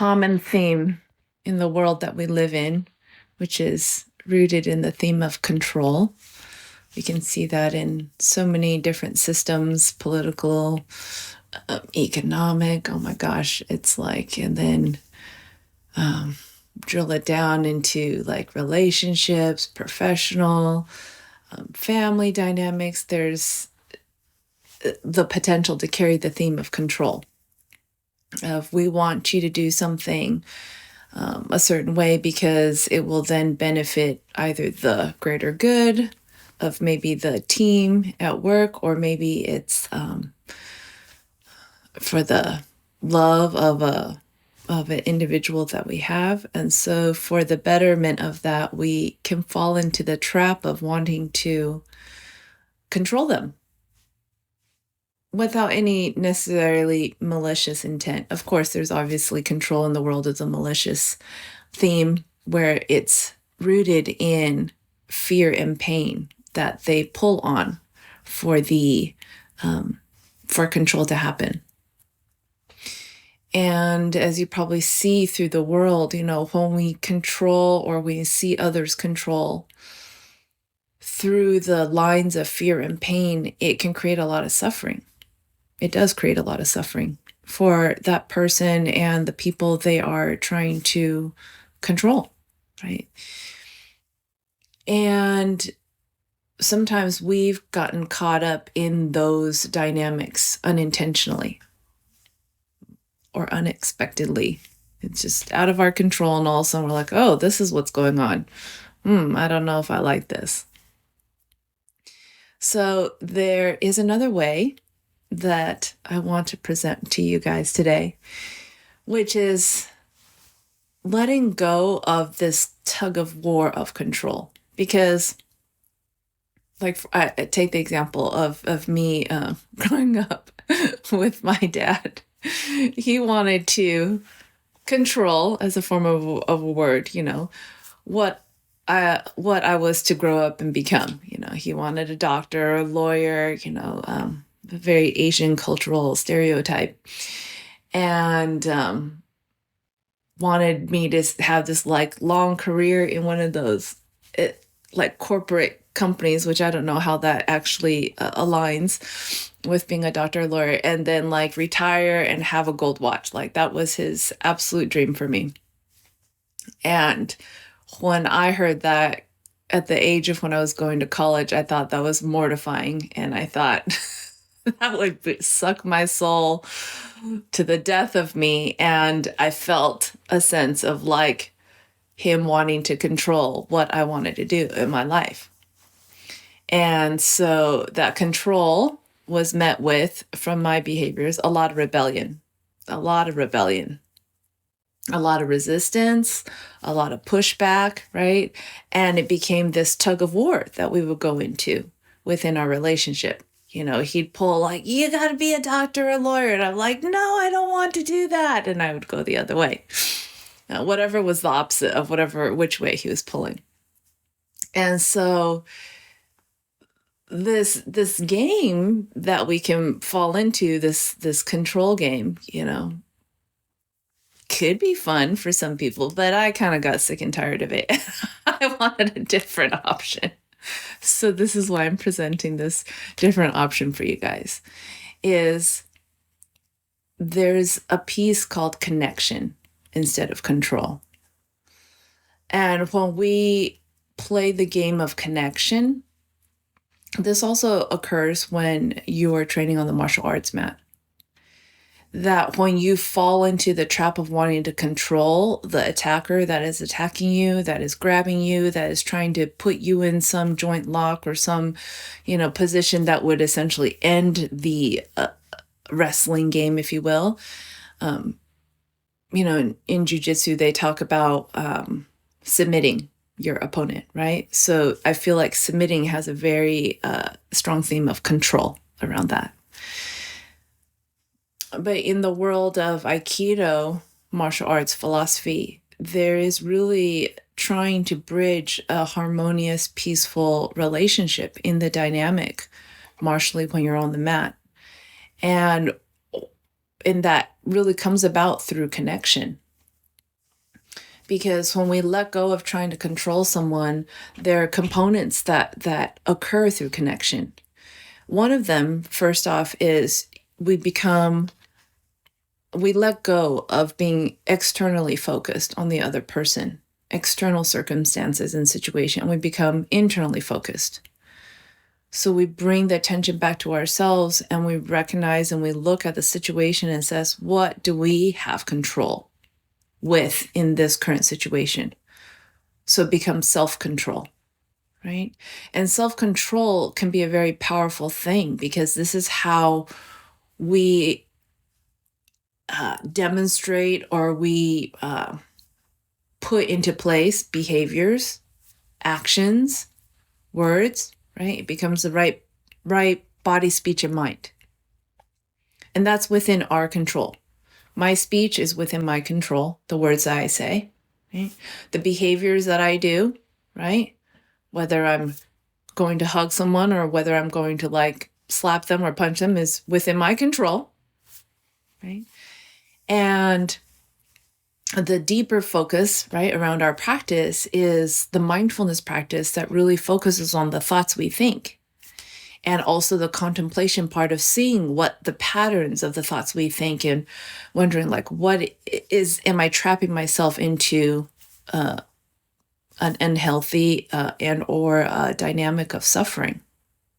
common theme in the world that we live in, which is rooted in the theme of control. We can see that in so many different systems, political, economic. Oh my gosh, it's like, and then drill it down into like relationships, professional, family dynamics. There's the potential to carry the theme of control. If we want you to do something a certain way because it will then benefit either the greater good of maybe the team at work, or maybe it's for the love of an individual that we have. And so for the betterment of that, we can fall into the trap of wanting to control them without any necessarily malicious intent. Of course, there's obviously control in the world as a malicious theme where it's rooted in fear and pain that they pull on for the for control to happen. And as you probably see through the world, when we control or we see others control through the lines of fear and pain, it can create a lot of suffering. It does create a lot of suffering for that person and the people they are trying to control, right? And sometimes we've gotten caught up in those dynamics unintentionally or unexpectedly. It's just out of our control, and all of a sudden we're like, oh, this is what's going on. I don't know if I like this. So there is another way that I want to present to you guys today, which is letting go of this tug of war of control. Because I take the example of me growing up with my dad. He wanted to control, as a form of a word, what I was to grow up and become. He wanted a doctor, a lawyer, a very Asian cultural stereotype, and wanted me to have this like long career in one of those like corporate companies, which I don't know how that actually aligns with being a doctor or lawyer, and then like retire and have a gold watch. Like that was his absolute dream for me. And when I heard that at the age of when I was going to college, I thought that was mortifying. And I thought that would suck my soul to the death of me. And I felt a sense of like him wanting to control what I wanted to do in my life. And so that control was met with, from my behaviors, a lot of rebellion, a lot of resistance, a lot of pushback, right? And it became this tug of war that we would go into within our relationship. He'd pull like, you got to be a doctor or a lawyer. And I'm like, no, I don't want to do that. And I would go the other way. Whatever was the opposite of which way he was pulling. And so this game that we can fall into, this control game, could be fun for some people, but I kind of got sick and tired of it. I wanted a different option. So this is why I'm presenting this different option for you guys. Is there's a piece called connection instead of control. And when we play the game of connection, this also occurs when you are training on the martial arts mat. That when you fall into the trap of wanting to control the attacker that is attacking you, that is grabbing you, that is trying to put you in some joint lock or some, position that would essentially end the wrestling game, if you will. In jiu-jitsu, they talk about submitting your opponent, right? So I feel like submitting has a very strong theme of control around that. But in the world of Aikido, martial arts philosophy, there is really trying to bridge a harmonious, peaceful relationship in the dynamic, martially when you're on the mat. And that really comes about through connection. Because when we let go of trying to control someone, there are components that occur through connection. One of them, first off, is we let go of being externally focused on the other person, external circumstances and situation, and we become internally focused. So we bring the attention back to ourselves, and we recognize and we look at the situation and says, what do we have control with in this current situation? So it becomes self-control, right? And self-control can be a very powerful thing, because this is how we demonstrate, or we put into place behaviors, actions, words, right? It becomes the right body, speech, and mind. And that's within our control. My speech is within my control, the words that I say, right? The behaviors that I do, right? Whether I'm going to hug someone or whether I'm going to like slap them or punch them is within my control, right? And the deeper focus, right, around our practice is the mindfulness practice that really focuses on the thoughts we think. And also the contemplation part of seeing what the patterns of the thoughts we think, and wondering like, am I trapping myself into an unhealthy and or a dynamic of suffering,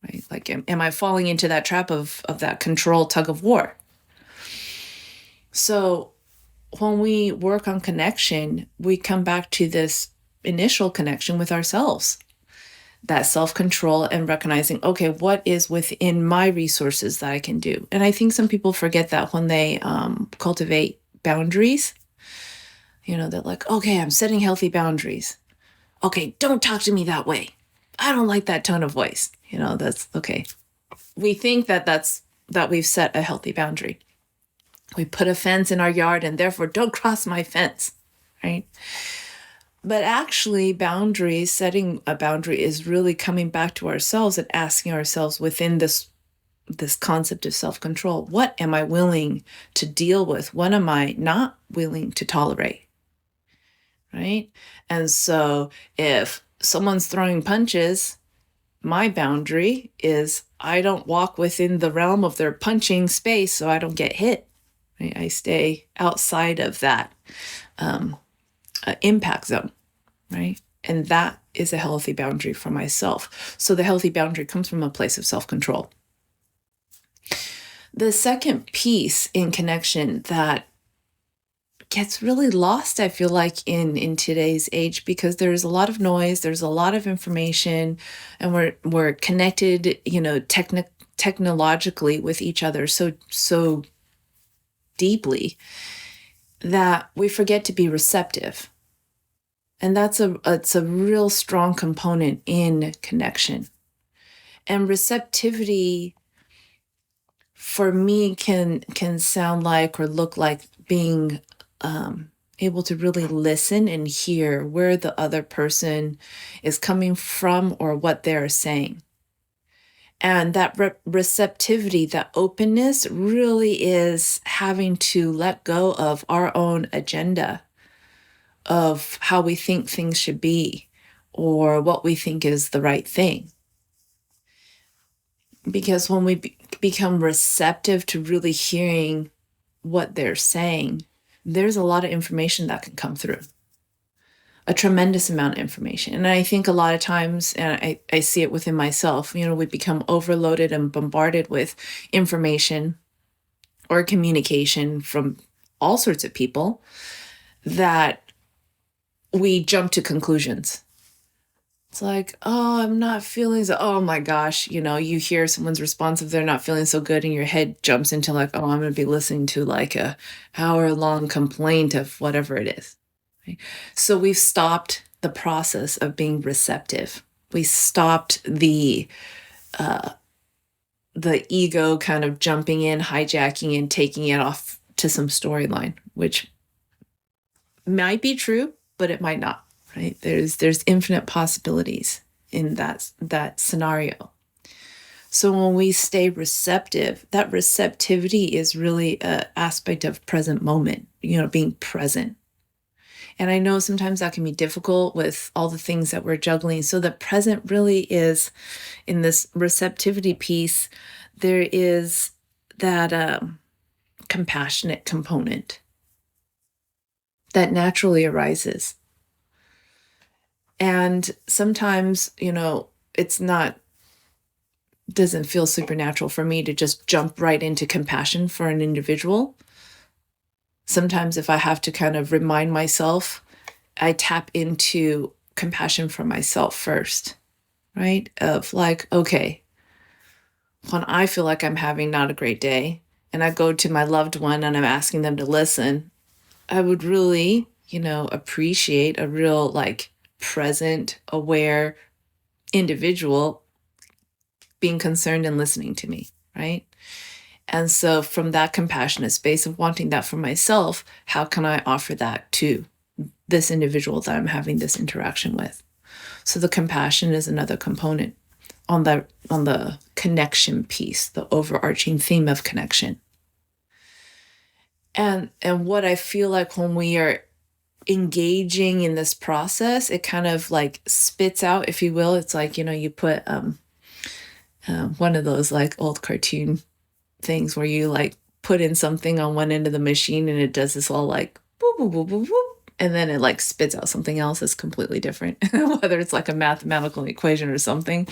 right? Like, am I falling into that trap of that control tug of war? So when we work on connection, we come back to this initial connection with ourselves, that self-control, and recognizing, okay, what is within my resources that I can do? And I think some people forget that when they cultivate boundaries. They're like, okay, I'm setting healthy boundaries. Okay, don't talk to me that way. I don't like that tone of voice. That's okay. We think that we've set a healthy boundary. We put a fence in our yard, and therefore don't cross my fence, right? But actually, setting a boundary is really coming back to ourselves and asking ourselves within this concept of self-control, what am I willing to deal with? What am I not willing to tolerate, right? And so if someone's throwing punches, my boundary is I don't walk within the realm of their punching space so I don't get hit. Right? I stay outside of that impact zone, right? And that is a healthy boundary for myself. So the healthy boundary comes from a place of self-control. The second piece in connection that gets really lost, I feel like, in today's age, because there's a lot of noise, there's a lot of information, and we're connected, technologically with each other so deeply that we forget to be receptive. And it's a real strong component in connection. And receptivity for me can sound like or look like being able to really listen and hear where the other person is coming from or what they're saying. And that receptivity, that openness, really is having to let go of our own agenda of how we think things should be or what we think is the right thing. Because when we become receptive to really hearing what they're saying, there's a lot of information that can come through. A tremendous amount of information. And I think a lot of times, and I see it within myself, we become overloaded and bombarded with information or communication from all sorts of people that we jump to conclusions. It's like, oh, I'm not feeling so, oh my gosh, you hear someone's response if they're not feeling so good and your head jumps into like, oh, I'm going to be listening to like a hour-long complaint of whatever it is. Right? So we've stopped the process of being receptive. We stopped the ego kind of jumping in, hijacking and taking it off to some storyline, which might be true, but it might not. Right? There's infinite possibilities in that scenario. So when we stay receptive, that receptivity is really an aspect of present moment, being present. And I know sometimes that can be difficult with all the things that we're juggling. So the present really is, in this receptivity piece, there is that compassionate component that naturally arises. And sometimes, it's not, doesn't feel supernatural for me to just jump right into compassion for an individual. Sometimes if I have to kind of remind myself, I tap into compassion for myself first, right? Of like, okay, when I feel like I'm having not a great day and I go to my loved one and I'm asking them to listen, I would really, appreciate a real like present, aware individual being concerned and listening to me, right? And so from that compassionate space of wanting that for myself, how can I offer that to this individual that I'm having this interaction with? So the compassion is another component on the connection piece, the overarching theme of connection. And what I feel like when we are engaging in this process, it kind of like spits out, if you will. It's like, you put one of those like old cartoon things where you like put in something on one end of the machine and it does this all like boop, boop, boop, boop, boop, and then it like spits out something else that's completely different, whether it's like a mathematical equation or something.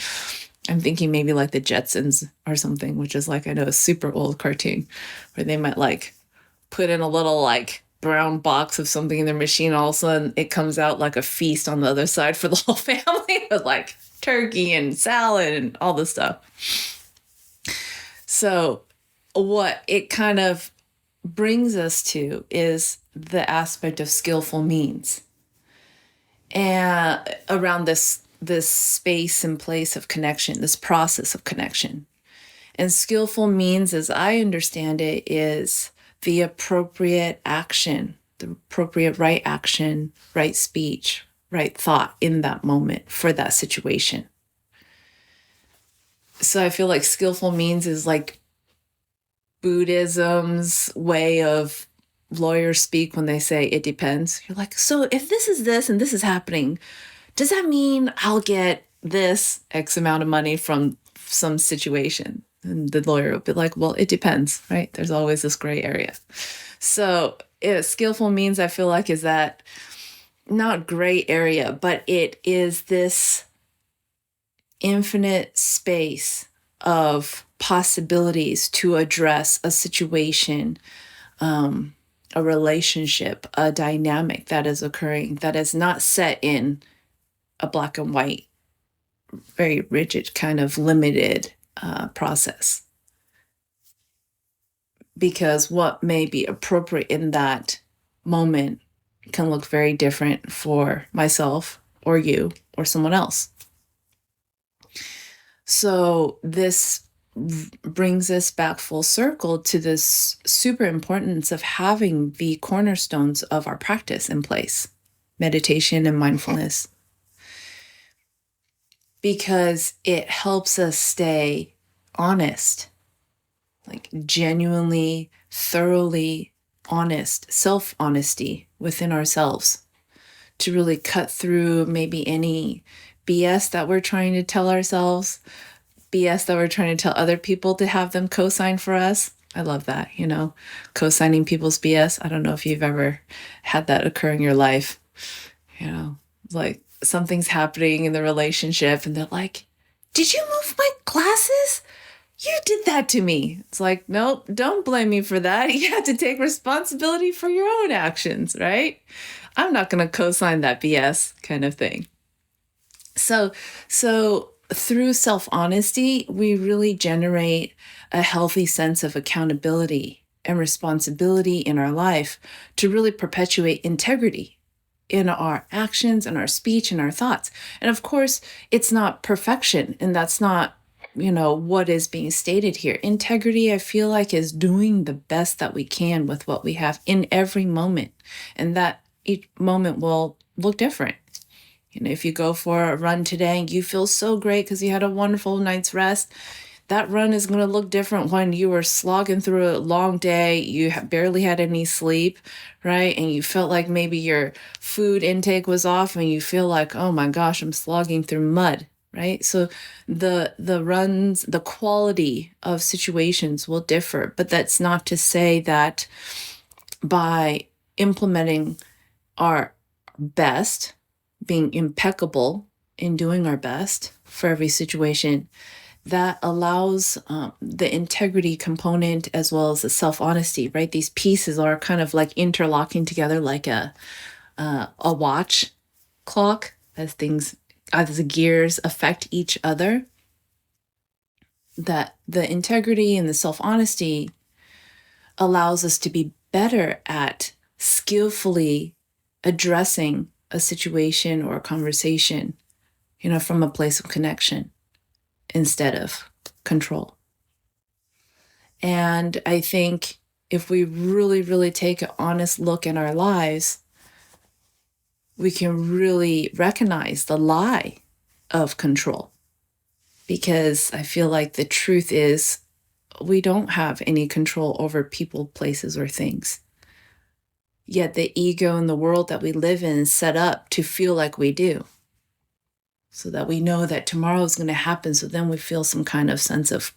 I'm thinking maybe like the Jetsons or something, which is like, I know, a super old cartoon where they might like put in a little like brown box of something in their machine. All of a sudden it comes out like a feast on the other side for the whole family with like turkey and salad and all this stuff. So what it kind of brings us to is the aspect of skillful means, and around this space and place of connection, this process of connection. And skillful means, as I understand it, is the appropriate action, the appropriate right action, right speech, right thought in that moment for that situation. So I feel like skillful means is like Buddhism's way of lawyers speak when they say it depends. You're like, so if this is this and this is happening, does that mean I'll get this X amount of money from some situation? And the lawyer will be like, well, it depends, right? There's always this gray area. So skillful means, I feel like, is that not gray area, but it is this infinite space of possibilities to address a situation, a relationship, a dynamic that is occurring that is not set in a black and white, very rigid, kind of limited process. Because what may be appropriate in that moment can look very different for myself or you or someone else. So this brings us back full circle to this super importance of having the cornerstones of our practice in place, meditation and mindfulness, because it helps us stay honest, like genuinely, thoroughly honest, self-honesty within ourselves, to really cut through maybe any BS that we're trying to tell ourselves, BS that we're trying to tell other people to have them co-sign for us. I love that, co-signing people's BS. I don't know if you've ever had that occur in your life. Like something's happening in the relationship and they're like, did you move my glasses? You did that to me. It's like, nope, don't blame me for that. You have to take responsibility for your own actions, right? I'm not going to co-sign that BS kind of thing. So through self-honesty, we really generate a healthy sense of accountability and responsibility in our life to really perpetuate integrity in our actions and our speech and our thoughts. And of course, it's not perfection, and that's not, what is being stated here. Integrity, I feel like, is doing the best that we can with what we have in every moment, and that each moment will look different. If you go for a run today and you feel so great because you had a wonderful night's rest, that run is going to look different when you were slogging through a long day, you barely had any sleep, right? And you felt like maybe your food intake was off and you feel like, oh my gosh, I'm slogging through mud, right? So the quality of situations will differ, but that's not to say that by implementing our best, being impeccable in doing our best for every situation, that allows the integrity component as well as the self-honesty, right? These pieces are kind of like interlocking together like a watch clock as the gears affect each other. That the integrity and the self-honesty allows us to be better at skillfully addressing a situation or a conversation, from a place of connection instead of control. And I think if we really, really take an honest look in our lives, we can really recognize the lie of control. Because I feel like the truth is we don't have any control over people, places, or things. Yet the ego and the world that we live in is set up to feel like we do. So that we know that tomorrow is going to happen. So then we feel some kind of sense of,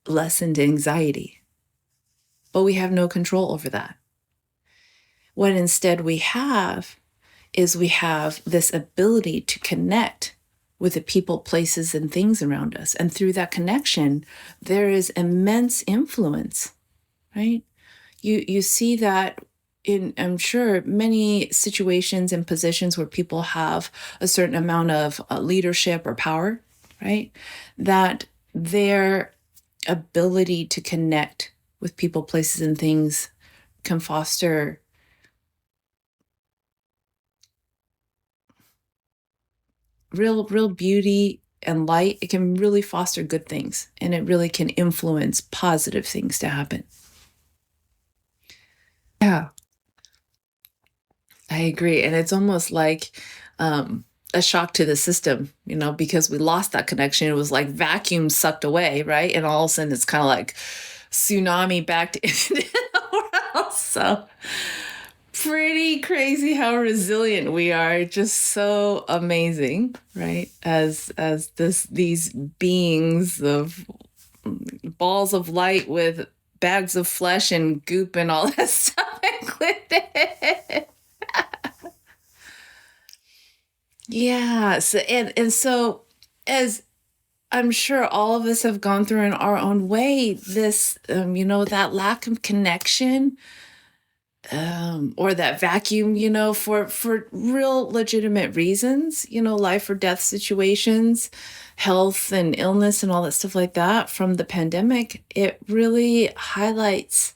lessened anxiety. But we have no control over that. What instead we have is we have this ability to connect with the people, places, and things around us. And through that connection, there is immense influence, right? You see that in, I'm sure, many situations and positions where people have a certain amount of leadership or power, right? That their ability to connect with people, places, and things can foster real beauty and light. It can really foster good things, and it really can influence positive things to happen. Yeah, I agree. And it's almost like a shock to the system, because we lost that connection. It was like vacuum sucked away, right? And all of a sudden it's kind of like tsunami back to nowhere else. So pretty crazy how resilient we are. Just so amazing, right? As these beings of balls of light with bags of flesh and goop and all that stuff included. Yeah. So as I'm sure all of us have gone through in our own way, this, that lack of connection, or that vacuum, for real legitimate reasons, life or death situations, health and illness and all that stuff like that from the pandemic, it really highlights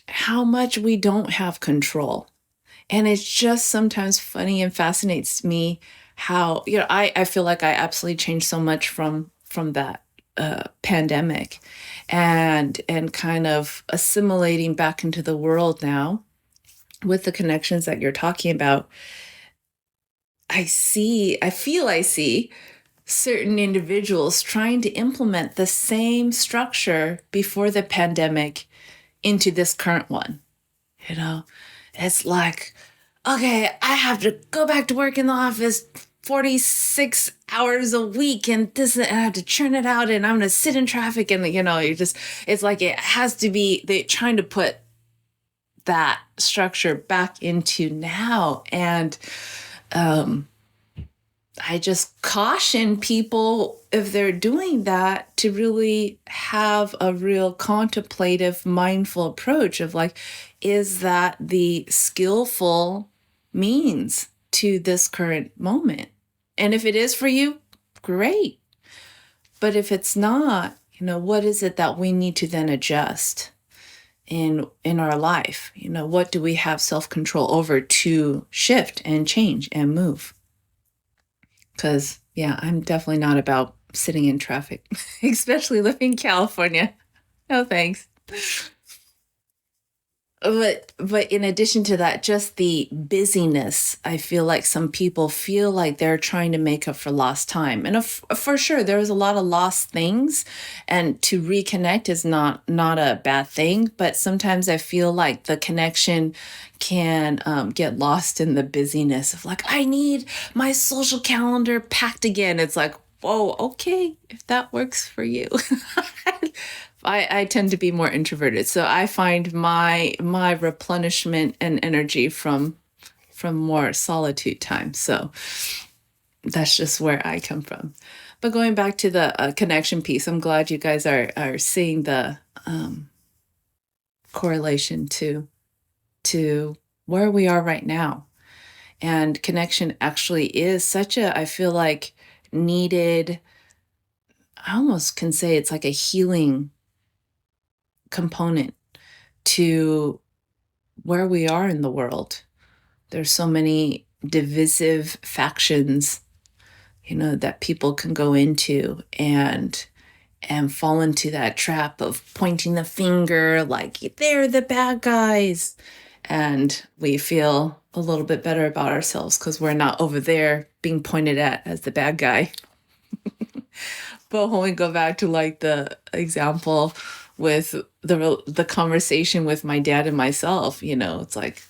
how much we don't have control. And it's just sometimes funny and fascinates me how, I feel like I absolutely changed so much from that pandemic and kind of assimilating back into the world now with the connections that you're talking about. I feel I see certain individuals trying to implement the same structure before the pandemic into this current one. It's like, okay, I have to go back to work in the office 46 hours a week and this, and I have to churn it out and I'm going to sit in traffic. And, it's like it has to be, they're trying to put that structure back into now. And I just caution people, if they're doing that, to really have a real contemplative, mindful approach of like, is that the skillful means to this current moment? And if it is for you, great. But if it's not, what is it that we need to then adjust in our life? What do we have self-control over to shift and change and move? Because, yeah, I'm definitely not about sitting in traffic, especially living in California. No, thanks. But in addition to that, just the busyness, I feel like some people feel like they're trying to make up for lost time. And for sure, there's a lot of lost things, and to reconnect is not a bad thing. But sometimes I feel like the connection can get lost in the busyness of like, I need my social calendar packed again. It's like, whoa, okay, if that works for you. I tend to be more introverted, so I find my replenishment and energy from more solitude time. So that's just where I come from. But going back to the connection piece, I'm glad you guys are seeing the correlation to where we are right now. And connection actually is such a, I feel like, needed. I almost can say it's like a healing component to where we are in the world. There's so many divisive factions, that people can go into and fall into that trap of pointing the finger like they're the bad guys. And we feel a little bit better about ourselves because we're not over there being pointed at as the bad guy. But when we go back to like the example with the conversation with my dad and myself, it's like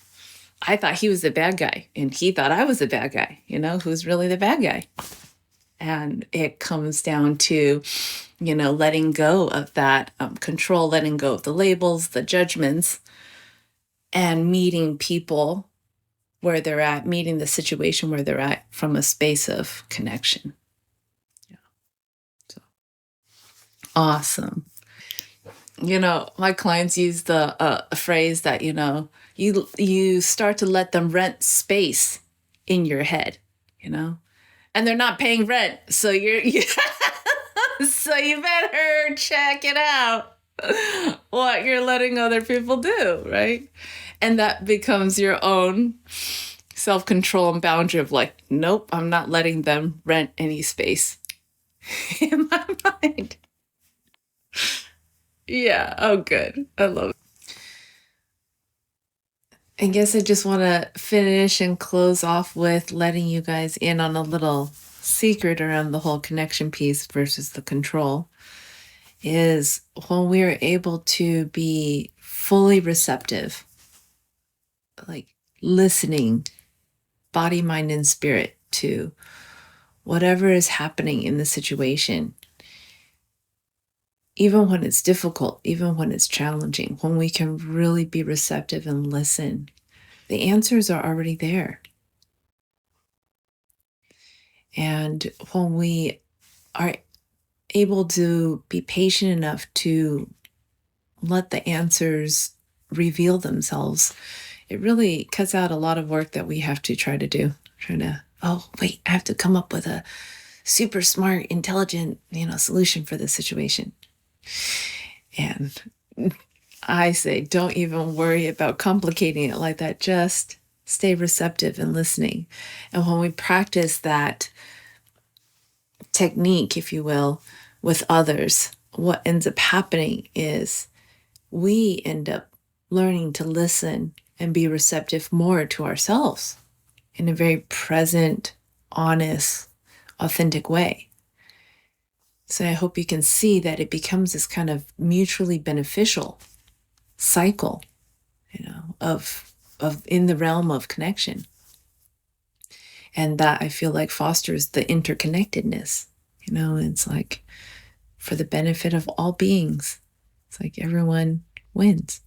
I thought he was the bad guy and he thought I was the bad guy, who's really the bad guy. And it comes down to, letting go of that control, letting go of the labels, the judgments, and meeting people where they're at, meeting the situation where they're at from a space of connection. Yeah. So awesome. My clients use the phrase that, you start to let them rent space in your head, and they're not paying rent. So so you better check it out what you're letting other people do, right? And that becomes your own self-control and boundary of like, nope, I'm not letting them rent any space in my mind. Yeah. Oh, good. I love it. I guess I just want to finish and close off with letting you guys in on a little secret around the whole connection piece versus the control is when we are able to be fully receptive, like listening, body, mind, and spirit to whatever is happening in the situation, even when it's difficult, even when it's challenging, when we can really be receptive and listen, the answers are already there. And when we are able to be patient enough to let the answers reveal themselves, it really cuts out a lot of work that we have to try to do. Oh, wait, I have to come up with a super smart, intelligent, solution for this situation. And I say, don't even worry about complicating it like that. Just stay receptive and listening. And when we practice that technique, if you will, with others, what ends up happening is we end up learning to listen and be receptive more to ourselves in a very present, honest, authentic way. So I hope you can see that it becomes this kind of mutually beneficial cycle, of in the realm of connection. And that I feel like fosters the interconnectedness, it's like for the benefit of all beings. It's like everyone wins.